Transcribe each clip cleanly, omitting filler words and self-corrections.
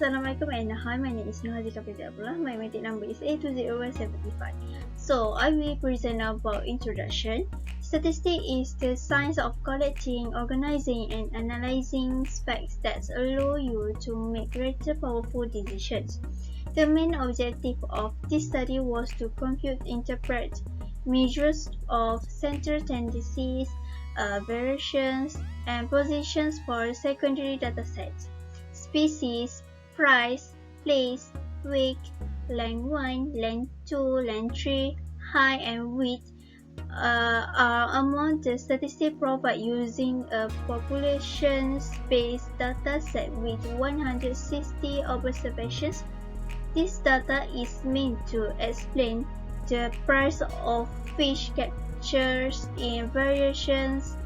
Assalamualaikum and hi, my name is ABDULLAH. My metric number is A200175. So I will present about introduction. Statistics is the science of collecting, organizing and analyzing facts that allow you to make greater powerful decisions. The main objective of this study was to compute, interpret measures of central tendencies, variations and positions for secondary datasets. Species, price, place, weight, length 1, length 2, length 3, height and width are among the statistics provided using a population-based data set with 160 observations. This data is meant to explain the price of fish captures in variations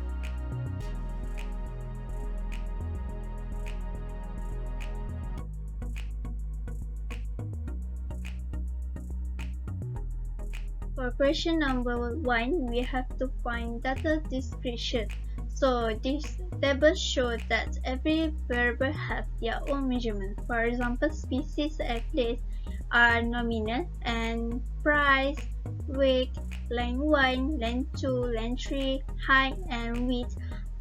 For question number 1, we have to find data description. So this table shows that every variable has their own measurement. For example, species and place are nominal and price, weight, length 1, length 2, length 3, height and width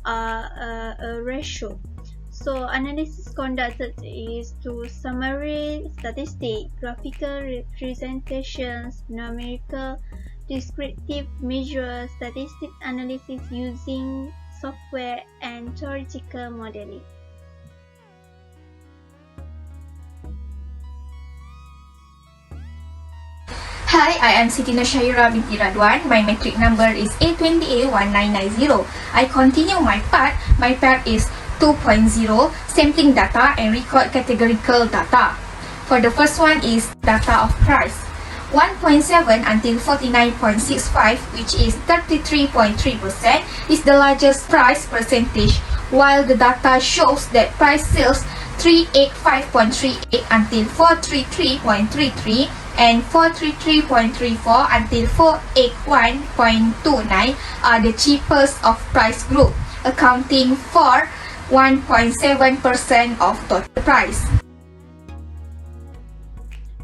are a ratio. So analysis conducted is to summary statistics, graphical representations, numerical, descriptive measures, statistic analysis using software and theoretical modeling. Hi, I am Siti NURSYAHIRA binti RADHUAN. My metric number is A20A1990. I continue my part. My part is 2.0, sampling data and record categorical data. For the first one is data of price. 1.7 until 49.65, which is 33.3%, is the largest price percentage, while the data shows that price sales 385.38 until 433.33 and 433.34 until 481.29 are the cheapest of price group, accounting for 1.7% of total price.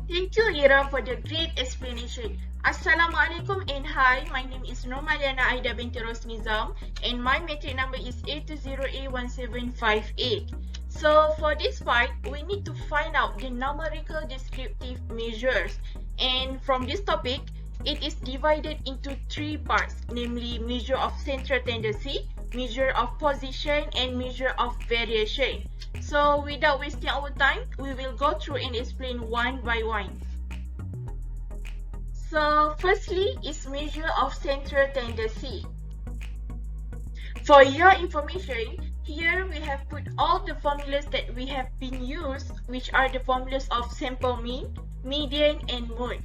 Thank you, Ira, for the great explanation. Assalamualaikum and hi, my name is MALIANA AIDA binti ROSNIZAM and my metric number is A20A1758. So for this part, we need to find out the numerical descriptive measures, and from this topic, it is divided into 3 parts, namely measure of central tendency, measure of position and measure of variation. So without wasting our time, we will go through and explain one by one. So firstly is measure of central tendency. For your information, here we have put all the formulas that we have been used, which are the formulas of sample mean, median and mode.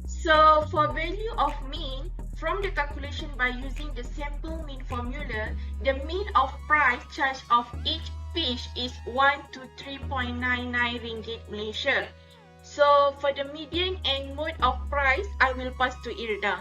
So for value of mean, from the calculation by using the sample mean formula, the mean of price charged of each fish is 1 to 3.99 ringgit Malaysia. So for the median and mode of price, I will pass to IRDA.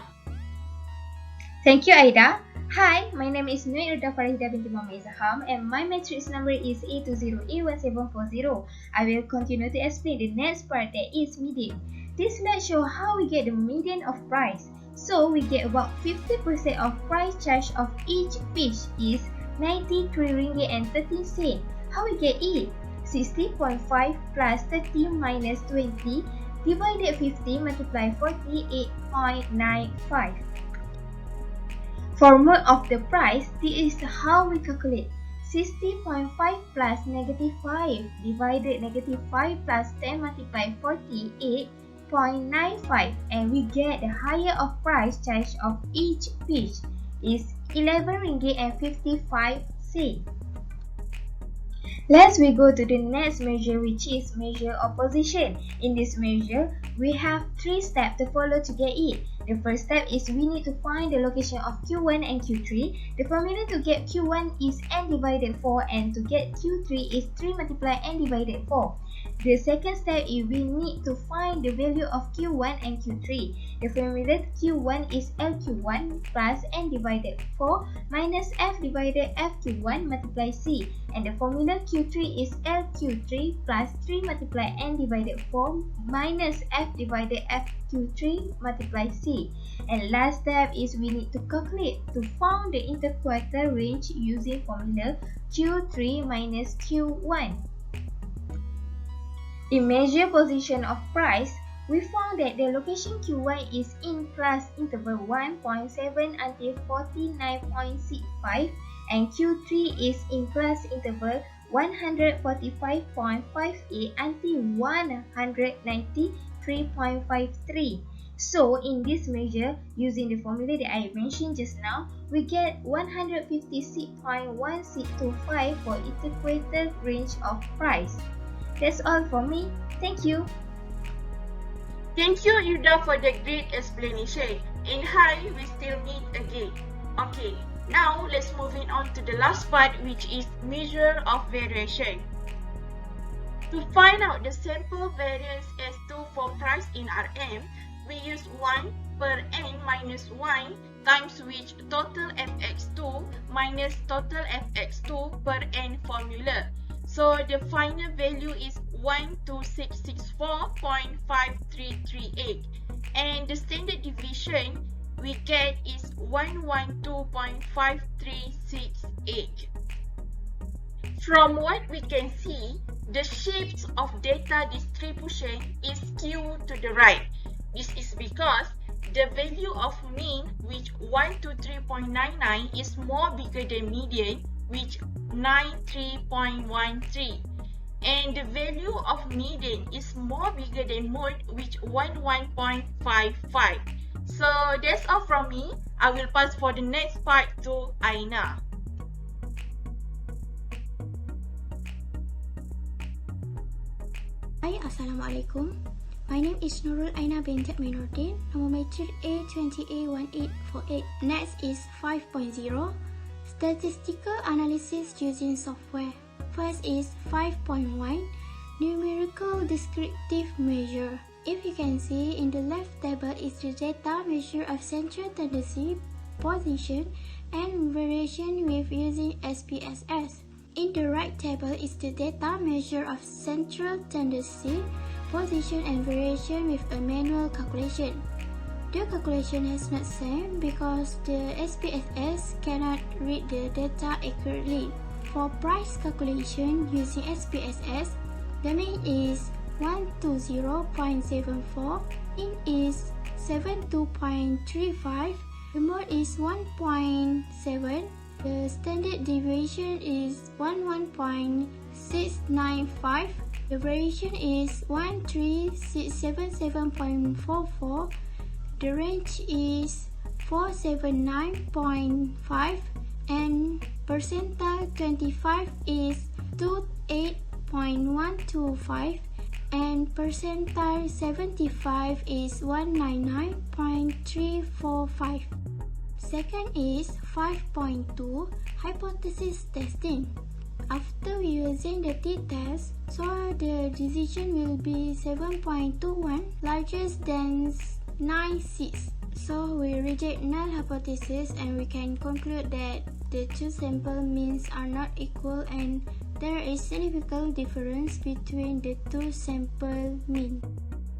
Thank you, Aida. Hi, my name is IRDA FARAHIDA binti IZHAM and my matrix number is A20A1740. I will continue to explain the next part, that is median. This slide shows how we get the median of price. So we get about 50% of price charge of each fish is 93 ringgit and 13 cents. How we get it? 60.5 plus 30 minus 20 divided 50 multiply 48.95. For mode of the price, this is how we calculate. 60.5 plus negative 5 divided negative 5 plus 10 multiply 48.95, and we get the higher of price charge of each fish is 11 ringgit and 55 cents. Let's we go to the next measure, which is measure of position. In this measure, we have 3 steps to follow to get it. The first step is we need to find the location of Q1 and Q3. The formula to get Q1 is n divided 4 and to get Q3 is 3 multiplied n divided 4. The second step is we need to find the value of Q1 and Q3. The formula Q1 is LQ1 plus N divided 4 minus F divided FQ1 multiply C. And the formula Q3 is LQ3 plus 3 multiply N divided 4 minus F divided FQ3 multiply C. And last step is we need to calculate to find the interquartile range using formula Q3 minus Q1. In measure position of price, we found that the location Q1 is in class interval 1.7 until 49.65 and Q3 is in class interval 145.58 until 193.53. So in this measure, using the formula that I mentioned just now, we get 156.1625 for interquartile range of price. That's all for me. Thank you. Thank you, IRDA, for the great explanation. And hi, we still meet again. Okay, now let's move on to the last part, which is measure of variation. To find out the sample variance S2 for price in RM, we use 1 per n minus 1 times which total fx2 minus total fx2 per n formula. So the final value is 12664.5338 and the standard deviation we get is 112.5368. From what we can see, the shapes of data distribution is skewed to the right. This is because the value of mean, which 123.99, is more bigger than median, which 93.13, and the value of median is more bigger than mode, which 11.55. So that's all from me. I will pass for the next part to AINA. Hi, Assalamualaikum. My name is NURUL Aina binti AMINORDIN. Number matric A20A1848. Next is 5.0. Statistical analysis using software. First is 5.1. Numerical descriptive measure. If you can see in the left table is the data measure of central tendency, position, and variation with using SPSS. In the right table is the data measure of central tendency, position, and variation with a manual calculation. The calculation is not same because the SPSS cannot read the data accurately. For price calculation using SPSS, the mean is 120.74, in is 72.35, the mode is 1.7, the standard deviation is 11.695, the variation is 13677.44, the range is 479.5, and percentile 25 is 28.125, and percentile 75 is 199.345. Second is 5.2 hypothesis testing. After using the t-test, so the decision will be 7.21 larger than 96. So we reject null hypothesis and we can conclude that the two sample means are not equal and there is significant difference between the two sample mean.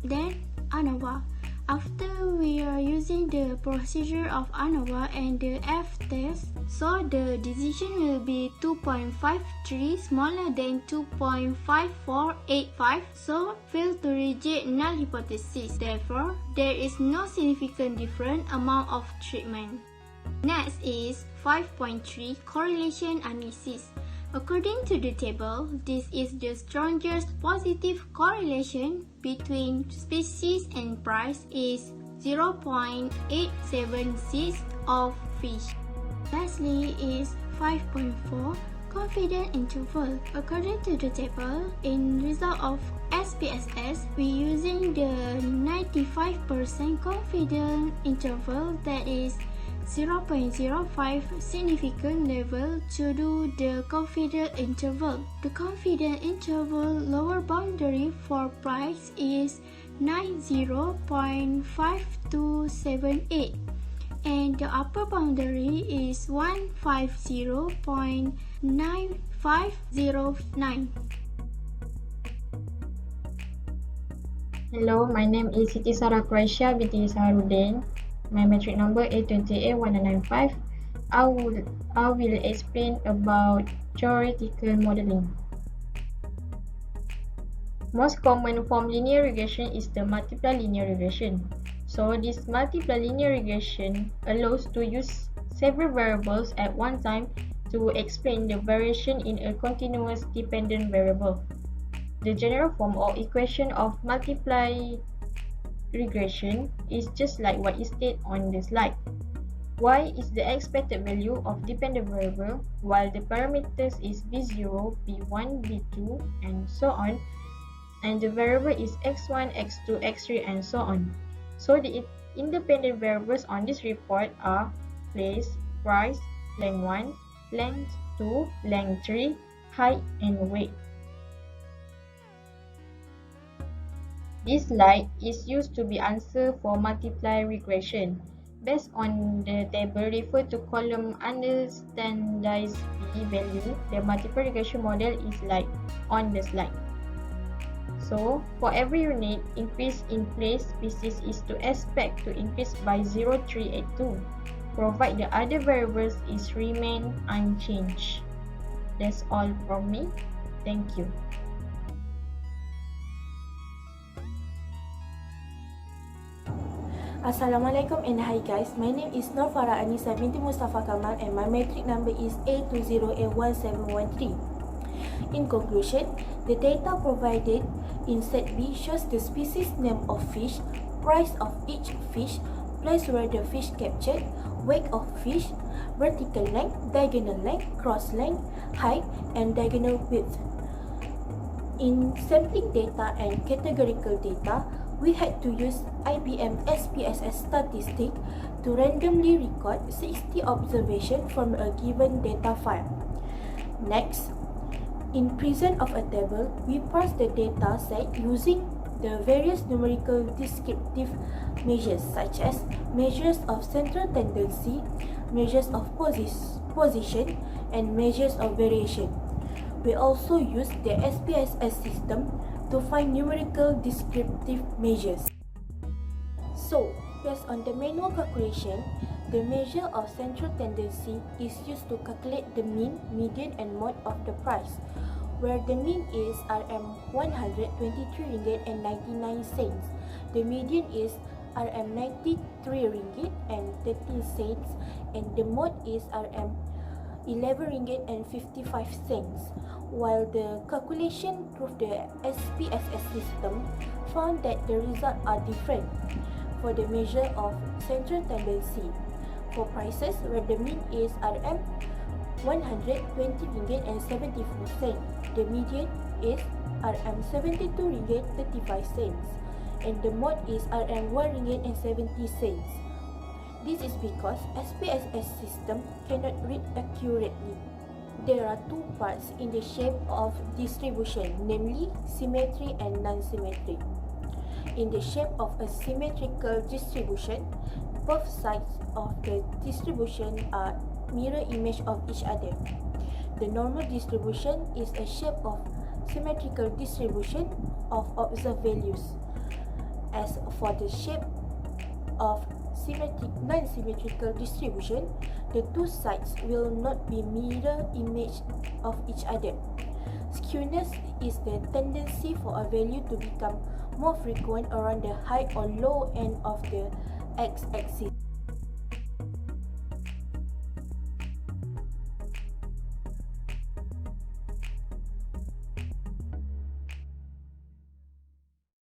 Then ANOVA. After we are using the procedure of ANOVA and the F-test, so the decision will be 2.53 smaller than 2.5485, so fail to reject null hypothesis. Therefore, there is no significant different amount of treatment. Next is 5.3 correlation analysis. According to the table, this is the strongest positive correlation between species and price is 0.876 of fish. Lastly is 5.4 confidence interval. According to the table, in result of SPSS, we using the 95% confidence interval, that is 0.05 significant level to do the confidence interval. The confidence interval lower boundary for price is 90.5278 and the upper boundary is 150.9509. Hello, my name is Siti QURAISYIAH binti SAHARUDIN. My metric number A20A1995. I will explain about theoretical modeling. Most common form linear regression is the multiply linear regression. So this multiply linear regression allows to use several variables at one time to explain the variation in a continuous dependent variable. The general form or equation of multiply regression is just like what is stated on the slide. Y is the expected value of dependent variable, while the parameters is v0, v1, v2, and so on, and the variable is x1, x2, x3, and so on. So the independent variables on this report are place, price, length 1, length 2, length 3, height, and weight. This slide is used to be answer for multiply regression. Based on the table refer to column under standardized p-value, the multiply regression model is like on the slide. So, for every unit increase in place species is to expect to increase by 0.382, provide the other variables is remain unchanged. That's all from me. Thank you. Assalamualaikum and hi guys, my name is FARA ANISA binti MUSTAFFA KAMAL and my metric number is A20A1713. In conclusion, the data provided in set B shows the species name of fish, price of each fish, place where the fish captured, weight of fish, vertical length, diagonal length, cross length, height, and diagonal width. In sampling data and categorical data, we had to use IBM SPSS statistic to randomly record 60 observations from a given data file. Next, in presence of a table, we parse the data set using the various numerical descriptive measures such as measures of central tendency, measures of position, and measures of variation. We also use the SPSS system to find numerical descriptive measures. So, based on the manual calculation, the measure of central tendency is used to calculate the mean, median, and mode of the price, where the mean is RM123.99, the median is RM93.13, and the mode is RM11.55. While the calculation through the SPSS system found that the results are different for the measure of central tendency. For prices where the mean is RM120.74, the median is RM72.35, and the mode is RM1.70. This is because SPSS system cannot read accurately. There are two parts in the shape of distribution, namely symmetry and non-symmetry. In the shape of a symmetrical distribution, both sides of the distribution are mirror image of each other. The normal distribution is a shape of symmetrical distribution of observed values. As for the shape of non-symmetrical distribution, the two sides will not be mirror image of each other. Skewness is the tendency for a value to become more frequent around the high or low end of the x-axis.